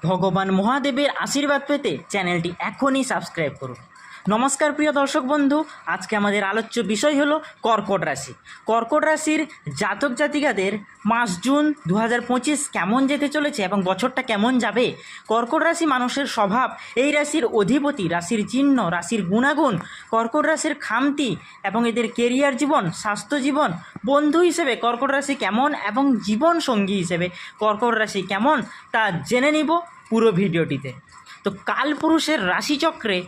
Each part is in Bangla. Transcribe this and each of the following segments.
ভগবান মহাদেবের আশীর্বাদ পেতে চ্যানেলটি এখনই সাবস্ক্রাইব করুন। নমস্কার প্রিয় দর্শক বন্ধু, আজকে আমাদের আলোচ্য বিষয় হলো কর্কট রাশি। কর্কট রাশির জাতক জাতিকাদের মাস জুন 2025 কেমন যেতে চলেছে এবং বছরটা কেমন যাবে। কর্কট রাশি মানুষের স্বভাব, এই রাশির অধিপতি, রাশির চিহ্ন, রাশির গুণাগুণ, কর্কট রাশির খামতি এবং এদের কেরিয়ার জীবন, স্বাস্থ্য জীবন, বন্ধু হিসেবে কর্কট রাশি কেমন এবং জীবন সঙ্গী হিসেবে কর্কট রাশি কেমন তা জেনে নিব পুরো ভিডিওটিতে। তো কালপুরুষের রাশিচক্রে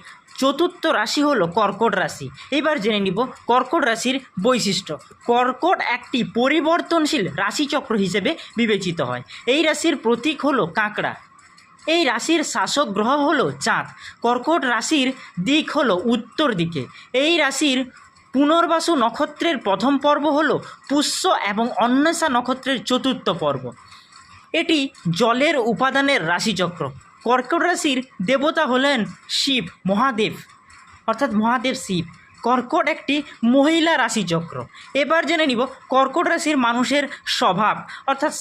চতুর্থ রাশি হলো কর্কট রাশি। এবার জেনে নিব কর্কট রাশির বৈশিষ্ট্য। কর্কট একটি পরিবর্তনশীল রাশিচক্র হিসেবে বিবেচিত হয়। এই রাশির প্রতীক হলো কাঁকড়া। এই রাশির শাসক গ্রহ হলো চাঁদ। কর্কট রাশির দিক হলো উত্তর দিকে। এই রাশির পুনর্বাসু নক্ষত্রের প্রথম পর্ব হলো পুষ্য এবং অন্বেষা নক্ষত্রের চতুর্থ পর্ব। এটি জলের উপাদানের রাশিচক্র। কর্কট রাশির দেবতা হলেন শিব, মহাদেব, অর্থাৎ মহাদেব শিব। কর্কট একটি মহিলা রাশিচক্র। এবার জেনে নিব কর্কট রাশির মানুষের স্বভাব, অর্থাৎ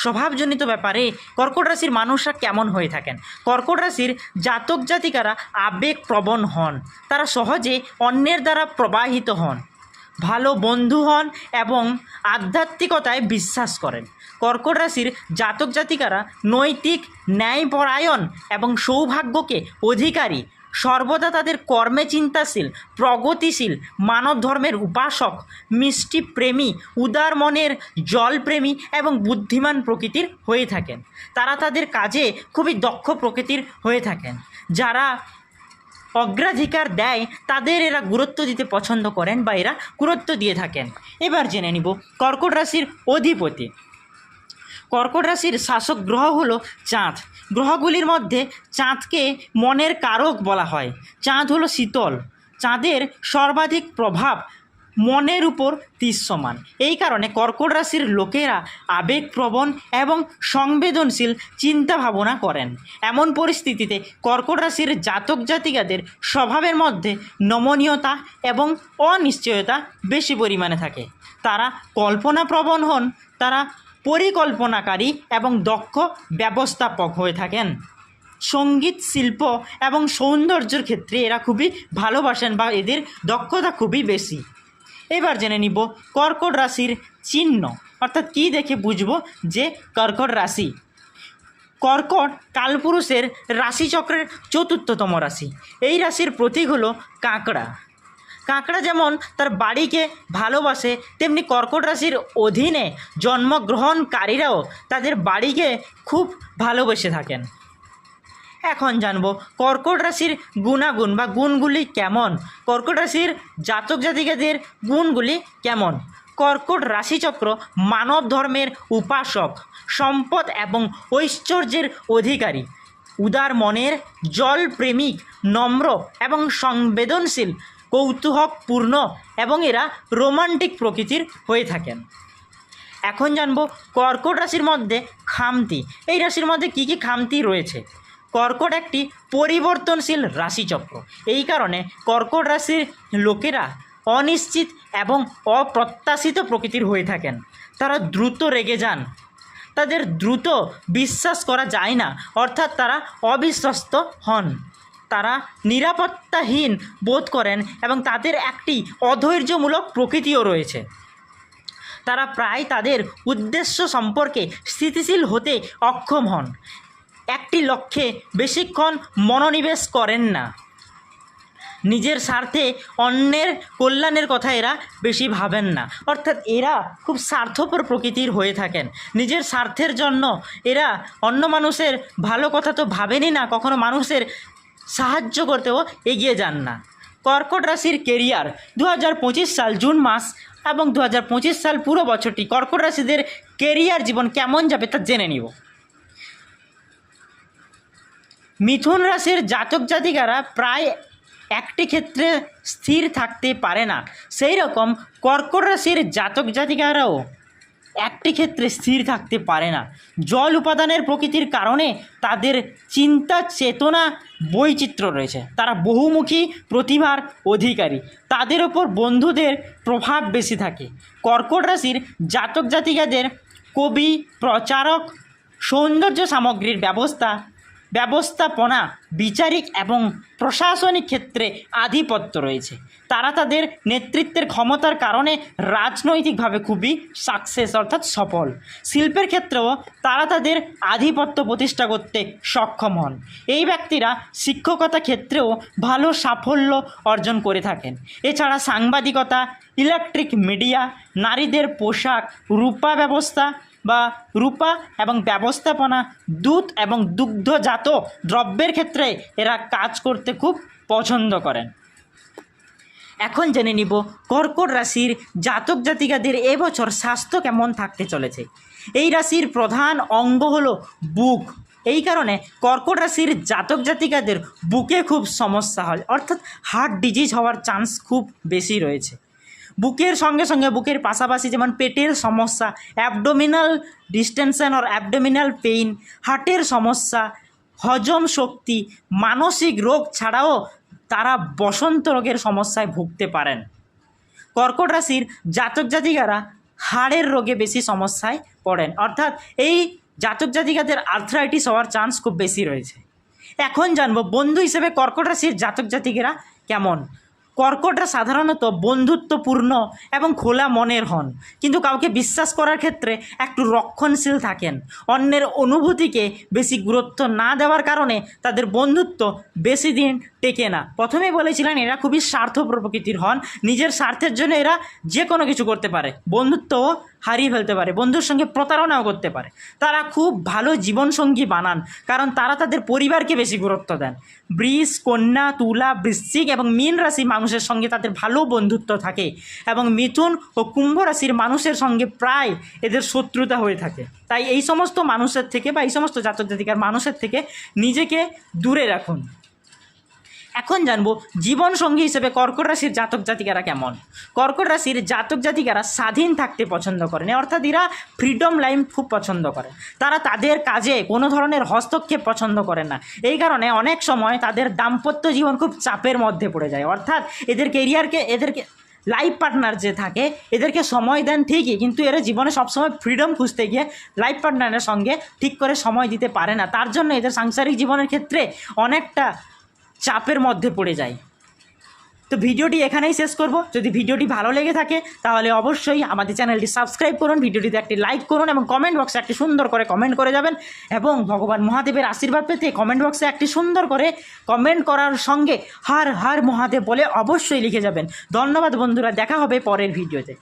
স্বভাবজনিত ব্যাপারে কর্কট রাশির মানুষরা কেমন হয়ে থাকেন। কর্কট রাশির জাতক জাতিকারা আবেগপ্রবণ হন। তারা সহজে অন্যের দ্বারা প্রবাহিত হন, ভালো বন্ধু হন এবং আধ্যাত্মিকতায় বিশ্বাস করেন। কর্কট রাশির জাতক জাতিকারা নৈতিক, ন্যায়পরায়ণ এবং সৌভাগ্যকে অধিকারী। সর্বদা তাদের কর্মে চিন্তাশীল, প্রগতিশীল, মানব ধর্মের উপাসক, মিষ্টি প্রেমী, উদার মনের, জলপ্রেমী এবং বুদ্ধিমান প্রকৃতির হয়ে থাকেন। তারা তাদের কাজে খুবই দক্ষ প্রকৃতির হয়ে থাকেন। যারা অগ্রাধিকার দেয় তাদের এরা গুরুত্ব দিতে পছন্দ করেন বা এরা গুরুত্ব দিয়ে থাকেন। এবার জেনে নিব কর্কট রাশির অধিপতি। কর্কট রাশির শাসক গ্রহ হলো চাঁদ। গ্রহগুলির মধ্যে চাঁদকে মনের কারক বলা হয়। চাঁদ হলো শীতল। চাঁদের সর্বাধিক প্রভাব মনের উপর দৃশ্যমান। এই কারণে কর্কট রাশির লোকেরা আবেগপ্রবণ এবং সংবেদনশীল চিন্তা ভাবনা করেন। এমন পরিস্থিতিতে কর্কট রাশির জাতক জাতিকাদের স্বভাবের মধ্যে নমনীয়তা এবং অনিশ্চয়তা বেশি পরিমাণে থাকে। তারা কল্পনাপ্রবণ হন। তারা পরিকল্পনাকারী এবং দক্ষ ব্যবস্থাপক হয়ে থাকেন। সঙ্গীত, শিল্প এবং সৌন্দর্যের ক্ষেত্রে এরা খুবই ভালোবাসেন বা এদের দক্ষতা খুবই বেশি। এবার জেনে নিব কর্কট রাশির চিহ্ন, অর্থাৎ কী দেখে বুঝব যে কর্কট রাশি। কর্কট কালপুরুষের রাশিচক্রের চতুর্থতম রাশি। এই রাশির প্রতীক হলো কাঁকড়া। কাঁকড়া যেমন তার বাড়িকে ভালোবাসে, তেমনি কর্কট রাশির অধীনে জন্মগ্রহণকারীরাও তাদের বাড়িকে খুব ভালোবেসে থাকেন। এখন জানব কর্কট রাশির গুণাগুণ বা গুণগুলি কেমন। কর্কট রাশির জাতক জাতিকাদের গুণগুলি কেমন। কর্কট রাশিচক্র মানব ধর্মের উপাসক, সম্পদ এবং ঐশ্বর্যের অধিকারী, উদার মনের, জলপ্রেমিক, নম্র এবং সংবেদনশীল, কৌতূহলপূর্ণ এবং এরা রোমান্টিক প্রকৃতির হয়ে থাকেন। এখন জানব কর্কট রাশির মধ্যে খামতি। এই রাশির মধ্যে কী কী খামতি রয়েছে। কর্কট একটি পরিবর্তনশীল রাশিচক্র। এই কারণে কর্কট রাশির লোকেরা অনিশ্চিত এবং অপ্রত্যাশিত প্রকৃতির হয়ে থাকেন। তারা দ্রুত রেগে যান। তাদের দ্রুত বিশ্বাস করা যায় না, অর্থাৎ তারা অবিশ্বস্ত হন। তারা নিরাপত্তাহীন বোধ করেন এবং তাদের একটি অধৈর্যমূলক প্রকৃতিও রয়েছে। তারা প্রায় তাদের উদ্দেশ্য সম্পর্কে স্থিতিশীল হতে অক্ষম হন। একটি লক্ষ্যে বেশিক্ষণ মনোনিবেশ করেন না। নিজের স্বার্থে অন্যের কল্যাণের কথা এরা বেশি ভাবেন না, অর্থাৎ এরা খুব স্বার্থপর প্রকৃতির হয়ে থাকেন। নিজের স্বার্থের জন্য এরা অন্য মানুষের ভালো কথা তো ভাবেনই না, কখনো মানুষের সাহায্য করতেও এগিয়ে যান না। কর্কট রাশির কেরিয়ার 2025 সাল জুন মাস এবং 2025 সাল পুরো বছরটি কর্কট রাশিদের কেরিয়ার জীবন কেমন যাবে তা জেনে নিব। মিথুন রাশির জাতক জাতিকারা প্রায় একটি ক্ষেত্রে স্থির থাকতে পারে না। সেই রকম কর্কট রাশির জাতক জাতিকারাও একটি ক্ষেত্রে স্থির থাকতে পারে না। জল উপাদানের প্রকৃতির কারণে তাদের চিন্তা চেতনা বৈচিত্র্য রয়েছে। তারা বহুমুখী প্রতিভার অধিকারী। তাদের ওপর বন্ধুদের প্রভাব বেশি থাকে। কর্কট রাশির জাতক জাতিকাদের কবি, প্রচারক, সৌন্দর্য সামগ্রীর ব্যবস্থাপনা, বিচারিক এবং প্রশাসনিক ক্ষেত্রে আধিপত্য রয়েছে। তারা তাদের নেতৃত্বের ক্ষমতার কারণে রাজনৈতিকভাবে খুবই সাকসেস অর্থাৎ সফল। শিল্পের ক্ষেত্রেও তারা তাদের আধিপত্য প্রতিষ্ঠা করতে সক্ষম হন। এই ব্যক্তিরা শিক্ষকতা ক্ষেত্রেও ভালো সাফল্য অর্জন করে থাকেন। এছাড়া সাংবাদিকতা, ইলেকট্রিক মিডিয়া, নারীদের পোশাক, রূপা এবং ব্যবস্থাপনা, দুধ এবং দুগ্ধজাত দ্রব্যের ক্ষেত্রে এরা কাজ করতে খুব পছন্দ করেন। এখন জেনে নিব কর্কট রাশির জাতক জাতিকাদের এবছর স্বাস্থ্য কেমন থাকতে চলেছে। এই রাশির প্রধান অঙ্গ হলো বুক। এই কারণে কর্কট রাশির জাতক জাতিকাদের বুকে খুব সমস্যা হয়, অর্থাৎ হার্ট ডিজিজ হওয়ার চান্স খুব বেশি রয়েছে। বুকের সঙ্গে সঙ্গে বুকের পাশাপাশি যেমন পেটের সমস্যা, abdominal distension or abdominal pain, হার্টের সমস্যা, হজম শক্তি, মানসিক রোগ ছাড়াও তারা বসন্ত রোগের সমস্যায় ভুগতে পারেন। কর্কট রাশির জাতক জাতিকারা হাড়ের রোগে বেশি সমস্যায় পড়েন, অর্থাৎ এই জাতক জাতিকাদের আর্থ্রাইটিস হওয়ার চান্স খুব বেশি রয়েছে। এখন জানবো বন্ধু হিসেবে কর্কট রাশির জাতক জাতিকেরা কেমন। কর্কটরা সাধারণত বন্ধুত্বপূর্ণ এবং খোলা মনের হন, কিন্তু কাউকে বিশ্বাস করার ক্ষেত্রে একটু রক্ষণশীল থাকেন। অন্যের অনুভূতিকে বেশি গুরুত্ব না দেওয়ার কারণে তাদের বন্ধুত্ব বেশি দিন টেকে না। প্রথমেই বলেছিলেন এরা খুবই স্বার্থপর প্রকৃতির হন, নিজের স্বার্থের জন্য এরা যে কোনো কিছু করতে পারে, বন্ধুত্বও হারিয়ে ফেলতে পারে, বন্ধুর সঙ্গে প্রতারণাও করতে পারে। তারা খুব ভালো জীবনসঙ্গী বানান, কারণ তারা তাদের পরিবারকে বেশি গুরুত্ব দেন। বৃষ, কন্যা, তুলা, বৃশ্চিক এবং মীন রাশি মানুষের সঙ্গে তাদের ভালো বন্ধুত্ব থাকে এবং মিথুন ও কুম্ভ রাশির মানুষের সঙ্গে প্রায় এদের শত্রুতা হয়ে থাকে। তাই এই সমস্ত মানুষের থেকে বা এই সমস্ত জাতক জাতিকার মানুষের থেকে নিজেকে দূরে রাখুন। এখন জানবো জীবনসঙ্গী হিসেবে কর্কট রাশির জাতক জাতিকারা কেমন। কর্কট রাশির জাতক জাতিকারা স্বাধীন থাকতে পছন্দ করেন, অর্থাৎ এরা ফ্রিডম লাইফ খুব পছন্দ করেন। তারা তাদের কাজে কোনো ধরনের হস্তক্ষেপ পছন্দ করেন না। এই কারণে অনেক সময় তাদের দাম্পত্য জীবন খুব চাপের মধ্যে পড়ে যায়, অর্থাৎ এদেরকে লাইফ পার্টনার যে থাকে এদেরকে সময় দেন ঠিকই, কিন্তু এরা জীবনে সবসময় ফ্রিডম খুঁজতে গিয়ে লাইফ পার্টনারের সঙ্গে ঠিক করে সময় দিতে পারে না। তার জন্য এদের সাংসারিক জীবনের ক্ষেত্রে অনেকটা চাপের মধ্যে পড়ে যায়। তো ভিডিওটি এখানেই শেষ করব। যদি ভিডিওটি ভালো লেগে থাকে তাহলে অবশ্যই আমাদের চ্যানেলটি সাবস্ক্রাইব করুন, ভিডিওটিতে একটি লাইক করুন এবং কমেন্ট বক্সে একটি সুন্দর করে কমেন্ট করে যাবেন। এবং ভগবান মহাদেবের আশীর্বাদ পেতে কমেন্ট বক্সে একটি সুন্দর করে কমেন্ট করার সঙ্গে হর হর মহাদেব বলে অবশ্যই লিখে যাবেন। ধন্যবাদ বন্ধুরা, দেখা হবে পরের ভিডিওতে।